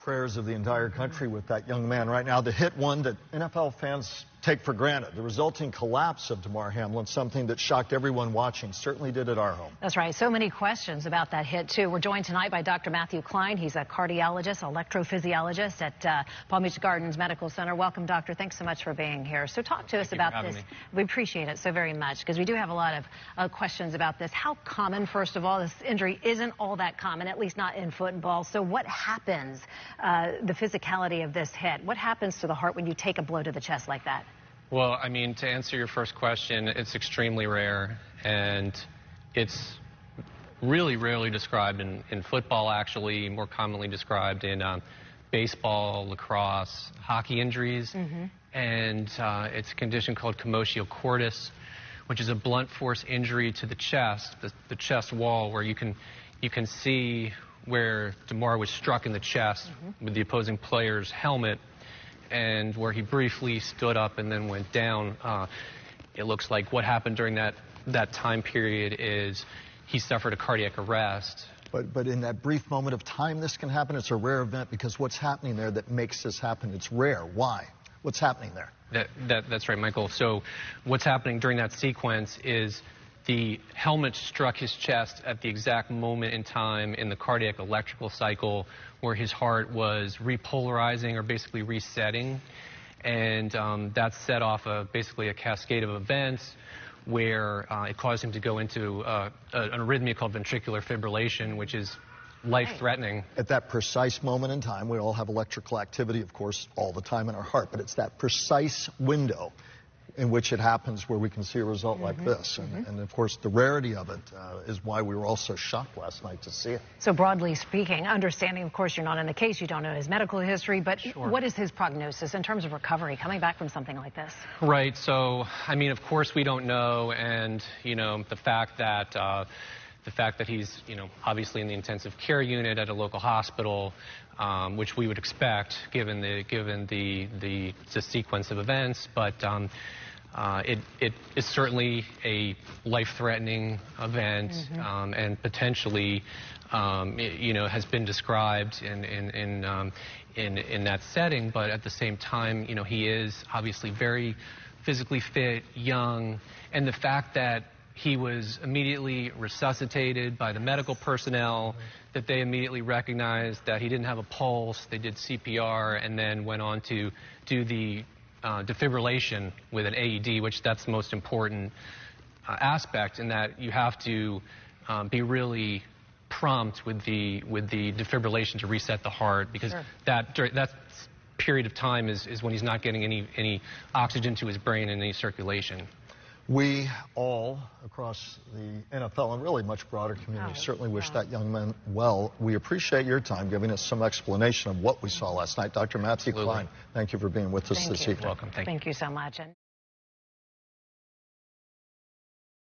Prayers of the entire country with that young man right now. The hit one that NFL fans take for granted. The resulting collapse of Damar Hamlin, something that shocked everyone watching, certainly did at our home. That's right. So many questions about that hit, too. We're joined tonight by Dr. Matthew Klein. He's a cardiologist, electrophysiologist at Palm Beach Gardens Medical Center. Welcome, doctor. Thanks so much for being here. So talk to us about this. We appreciate it so very much because we do have a lot of questions about this. How common, first of all, this injury isn't all that common, at least not in football. So what happens, the physicality of this hit? What happens to the heart when you take a blow to the chest like that? Well, I mean, to answer your first question, it's extremely rare, and it's really rarely described in football, actually, more commonly described in baseball, lacrosse, hockey injuries. And it's a condition called commotio cordis, which is a blunt force injury to the chest, the chest wall, where you can see where Damar was struck in the chest with the opposing player's helmet, and where he briefly stood up and then went down. It looks like what happened during that time period is he suffered a cardiac arrest. But in that brief moment of time this can happen. It's a rare event because what's happening there that makes this happen, it's rare. Why? What's happening there? That's right, Michael. So what's happening during that sequence is the helmet struck his chest at the exact moment in time in the cardiac electrical cycle where his heart was repolarizing or basically resetting. And that set off basically a cascade of events where it caused him to go into an arrhythmia called ventricular fibrillation, which is life-threatening. At that precise moment in time, we all have electrical activity, of course, all the time in our heart, but it's that precise window in which it happens where we can see a result like this. And of course, the rarity of it is why we were all so shocked last night to see it. So broadly speaking, understanding, of course, you're not in the case, you don't know his medical history, but what is his prognosis in terms of recovery coming back from something like this? Right. So, I mean, of course, we don't know. And, you know, the fact that he's, you know, obviously in the intensive care unit at a local hospital, which we would expect given the sequence of events, but it is certainly a life-threatening event, and potentially, you know, has been described in that setting. But at the same time, you know, he is obviously very physically fit, young, and the fact that he was immediately resuscitated by the medical personnel, that they immediately recognized that he didn't have a pulse. They did CPR and then went on to do the defibrillation with an AED, which that's the most important aspect, in that you have to be really prompt with the defibrillation to reset the heart, because that period of time is when he's not getting any oxygen to his brain and any circulation. We all across the NFL and really much broader community certainly wish that young man well. We appreciate your time giving us some explanation of what we saw last night. Dr. Matthew Klein, thank you for being with us this evening. Welcome. Thank you so much.